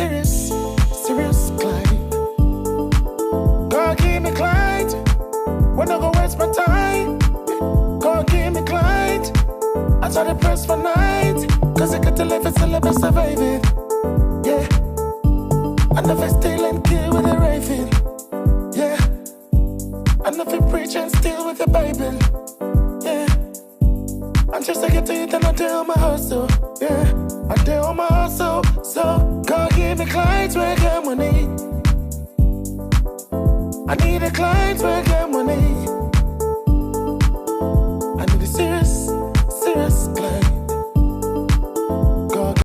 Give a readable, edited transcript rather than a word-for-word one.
serious, serious Clyde. God give me Clyde, when I go waste my time. God give me Clyde, I try to press for night, cause I get to live it, still I best survive it. Yeah, I never steal and kill with a rifle. Yeah, I never preach and steal with the Bible. Yeah, I'm just to get to it and I do my hustle. Yeah, I do my hustle. So God give me clients where I get money. I need a client where I get money.